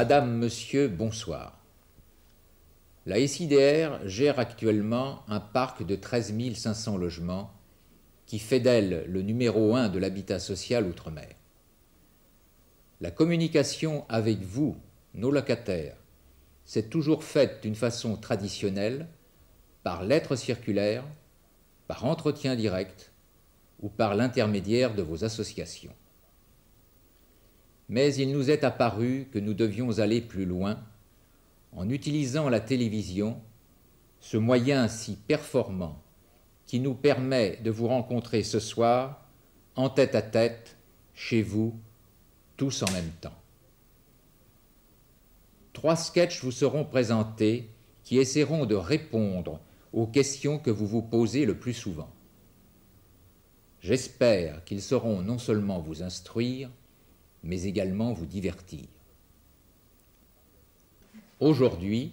Madame, Monsieur, bonsoir. La SIDR gère actuellement un parc de 13 500 logements qui fait d'elle le numéro 1 de l'habitat social outre-mer. La communication avec vous, nos locataires, s'est toujours faite d'une façon traditionnelle, par lettre circulaire, par entretien direct ou par l'intermédiaire de vos associations. Mais il nous est apparu que nous devions aller plus loin en utilisant la télévision, ce moyen si performant qui nous permet de vous rencontrer ce soir en tête-à-tête, chez vous, tous en même temps. 3 sketchs vous seront présentés qui essaieront de répondre aux questions que vous vous posez le plus souvent. J'espère qu'ils sauront non seulement vous instruire, mais également vous divertir. Aujourd'hui,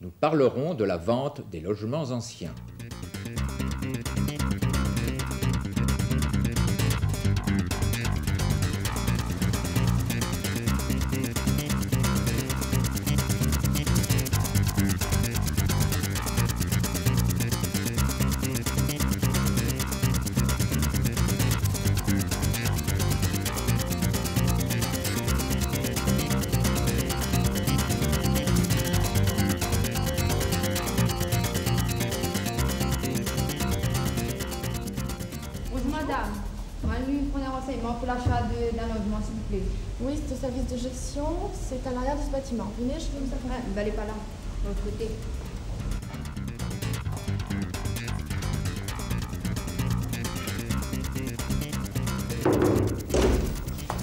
nous parlerons de la vente des logements anciens. Madame, moi, nous prenons un renseignement pour l'achat d'un logement, s'il vous plaît. Oui, c'est au service de gestion, c'est à l'arrière de ce bâtiment. Venez, je vais vous accompagner. Elle n'est pas là, de l'autre côté.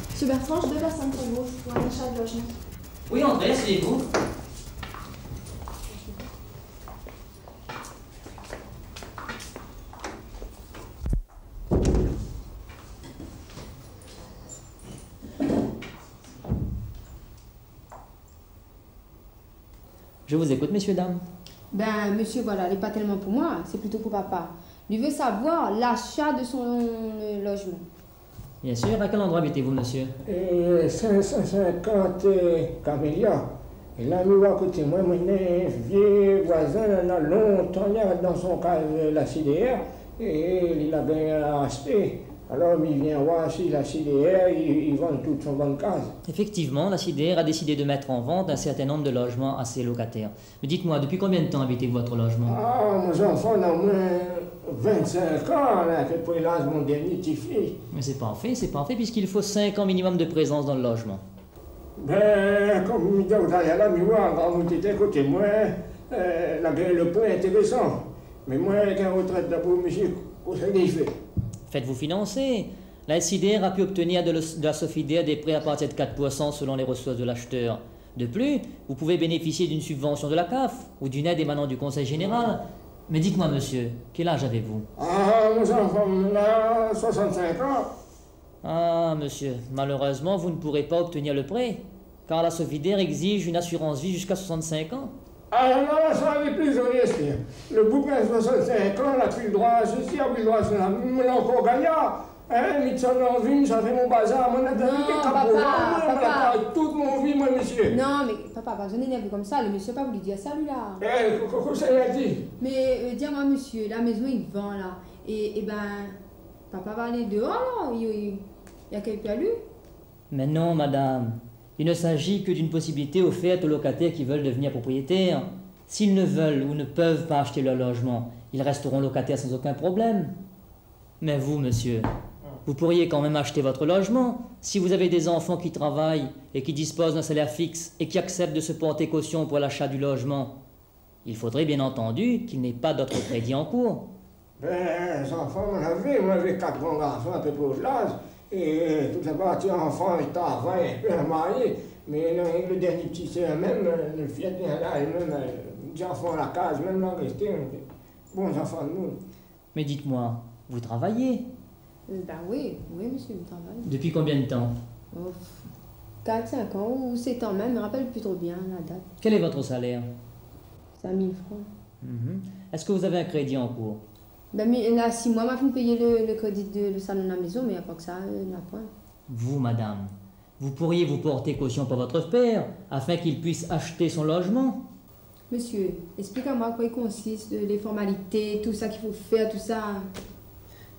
Monsieur Bertrand, je devais passer un peu de gauche pour un achat de logement. Oui, André, asseyez-vous. Je vous écoute, messieurs, dames. Ben, monsieur, voilà, elle n'est pas tellement pour moi, c'est plutôt pour papa. Lui veut savoir l'achat de son logement. Bien sûr, à quel endroit habitez-vous, monsieur? 550 Camélia. Et là, nous, à côté, moi, mon vieux voisin, il a longtemps, il a dans son cas la CDR, et il a bien acheté. Alors, il vient voir si la CDR, il vend toute son bonne case. Effectivement, la CIDR a décidé de mettre en vente un certain nombre de logements à ses locataires. Mais dites-moi, depuis combien de temps habitez-vous votre logement? Ah, mes enfants, on a au moins 25 ans, là, que pour l'âge mon dernier petit fils. Mais c'est pas fait, puisqu'il faut 5 ans minimum de présence dans le logement. Ben, comme vous me dites, vous allez là, mais moi, quand vous étiez à côté de moi, le point est intéressant. Mais moi, avec un retraite d'abord, monsieur, vous savez fait. Faites-vous financer. La SIDR a pu obtenir de la SOFIDR des prêts à partir de 4% selon les ressources de l'acheteur. De plus, vous pouvez bénéficier d'une subvention de la CAF ou d'une aide émanant du Conseil général. Mais dites-moi, monsieur, quel âge avez-vous? Ah, mes enfants, on a 65 ans. Ah, monsieur, malheureusement, vous ne pourrez pas obtenir le prêt, car la SOFIDR exige une assurance vie jusqu'à 65 ans. Ah non, ça avait plus honnête. Le bouquin 65 ans, il a plus le droit à ceci, il a plus le droit à cela. Il a encore gagné. Hein, mais ça en vie, ça fait mon bazar. Mon papa. Toute mon vie, moi, monsieur. Non, mais papa, pas besoin d'énerver comme ça, le monsieur n'a pas voulu dire ça, lui, là. Qu'est-ce que ça dit? Mais dis-moi, monsieur, la maison, il vend, là. Et ben, papa va aller dehors, là. Il y a quelqu'un à lui. Mais non, madame. Il ne s'agit que d'une possibilité offerte aux locataires qui veulent devenir propriétaires. S'ils ne veulent ou ne peuvent pas acheter leur logement, ils resteront locataires sans aucun problème. Mais vous, monsieur, vous pourriez quand même acheter votre logement si vous avez des enfants qui travaillent et qui disposent d'un salaire fixe et qui acceptent de se porter caution pour l'achat du logement. Il faudrait bien entendu qu'il n'ait pas d'autres crédits en cours. Ben, les enfants, moi, j'avais 4 grands garçons à peu près au l'âge. Et toute la partie enfant est à 20, marié. Mais le dernier petit, c'est même, le fiat est là, et même, les enfants à la case, même là, restés, bons enfants de nous. Mais dites-moi, vous travaillez? Ben oui, monsieur, il travaille. Depuis combien de temps? 4-5 ans ou 7 ans même, je me rappelle plus trop bien la date. Quel est votre salaire? 5 000 francs. Est-ce que vous avez un crédit en cours? Ben, mais là, 6 mois, m'a fait payer le crédit de le salon de la maison, mais il n'y a pas que ça, il n'y a point. Vous, madame, Vous pourriez vous porter caution pour votre père, afin qu'il puisse acheter son logement. Monsieur, expliquez-moi quoi il consiste, les formalités, tout ça qu'il faut faire, tout ça.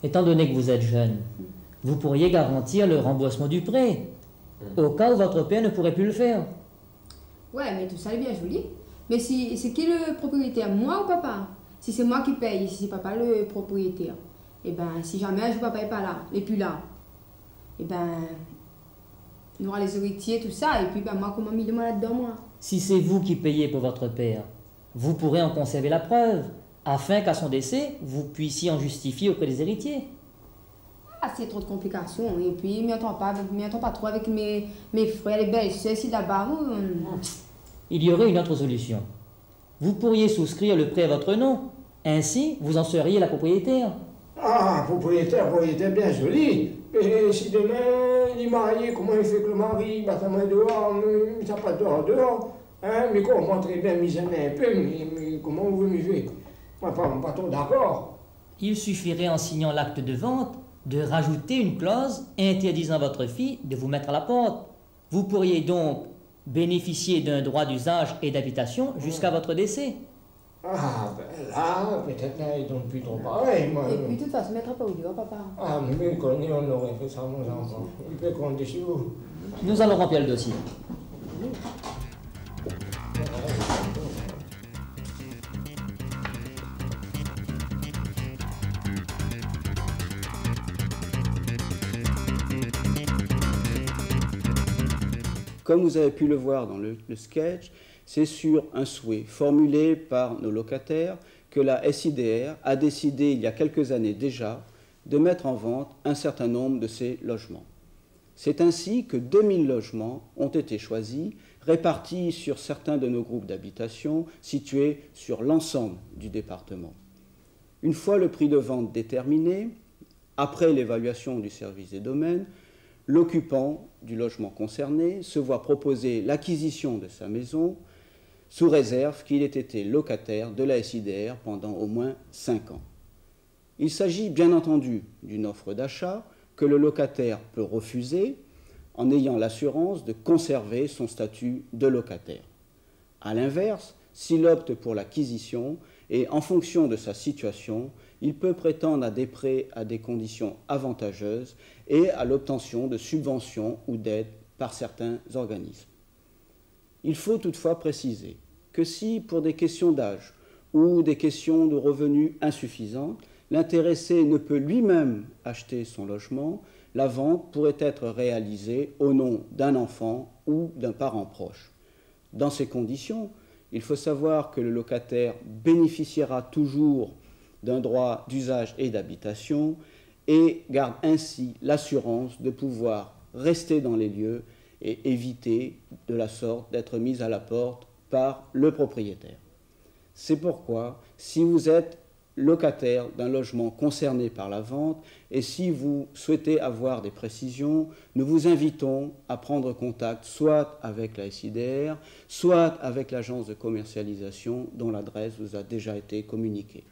Étant donné que vous êtes jeune, vous pourriez garantir le remboursement du prêt, au cas où votre père ne pourrait plus le faire. Ouais, mais tout ça est bien joli. Mais si, c'est qui le propriétaire, moi ou papa? Si c'est moi qui paye, si c'est papa le propriétaire, et ben si jamais un jour papa n'est pas là, et puis là, et ben il y aura les héritiers, tout ça, et puis ben moi comment m'y demande là-dedans, moi? Si c'est vous qui payez pour votre père, vous pourrez en conserver la preuve, afin qu'à son décès, vous puissiez en justifier auprès des héritiers. Ah, c'est trop de complications, et puis je m'y entends pas trop avec mes frères, les belles-sœurs ici là-bas. Il y aurait une autre solution. Vous pourriez souscrire le prêt à votre nom, ainsi vous en seriez la propriétaire. Ah, propriétaire bien joli. Et si demain il est marié, comment il fait que le mari bat sa main dehors, mais ça pas dehors, hein, mais comment très bien misaner un peu, mais comment vous me faites? Moi, pas trop d'accord. Il suffirait en signant l'acte de vente de rajouter une clause interdisant à votre fille de vous mettre à la porte. Vous pourriez donc bénéficier d'un droit d'usage et d'habitation jusqu'à votre décès. Ah, ben là, peut-être là, ils n'ont plus trop pareil, moi. Et puis de toute façon, ne mettra pas au dehors, papa. Ah, mais quand on aurait fait ça, mon enfant. Il peut compter sur vous. Nous allons remplir le dossier. Comme vous avez pu le voir dans le sketch, c'est sur un souhait formulé par nos locataires que la SIDR a décidé il y a quelques années déjà de mettre en vente un certain nombre de ces logements. C'est ainsi que 2000 logements ont été choisis, répartis sur certains de nos groupes d'habitation situés sur l'ensemble du département. Une fois le prix de vente déterminé, après l'évaluation du service des domaines, l'occupant du logement concerné se voit proposer l'acquisition de sa maison sous réserve qu'il ait été locataire de la SIDR pendant au moins 5 ans. Il s'agit bien entendu d'une offre d'achat que le locataire peut refuser en ayant l'assurance de conserver son statut de locataire. A l'inverse, s'il opte pour l'acquisition et en fonction de sa situation, il peut prétendre à des prêts à des conditions avantageuses et à l'obtention de subventions ou d'aides par certains organismes. Il faut toutefois préciser que si, pour des questions d'âge ou des questions de revenus insuffisants, l'intéressé ne peut lui-même acheter son logement, la vente pourrait être réalisée au nom d'un enfant ou d'un parent proche. Dans ces conditions, il faut savoir que le locataire bénéficiera toujours d'un droit d'usage et d'habitation et garde ainsi l'assurance de pouvoir rester dans les lieux et éviter de la sorte d'être mis à la porte par le propriétaire. C'est pourquoi, si vous êtes locataire d'un logement concerné par la vente et si vous souhaitez avoir des précisions, nous vous invitons à prendre contact soit avec la SIDR, soit avec l'agence de commercialisation dont l'adresse vous a déjà été communiquée.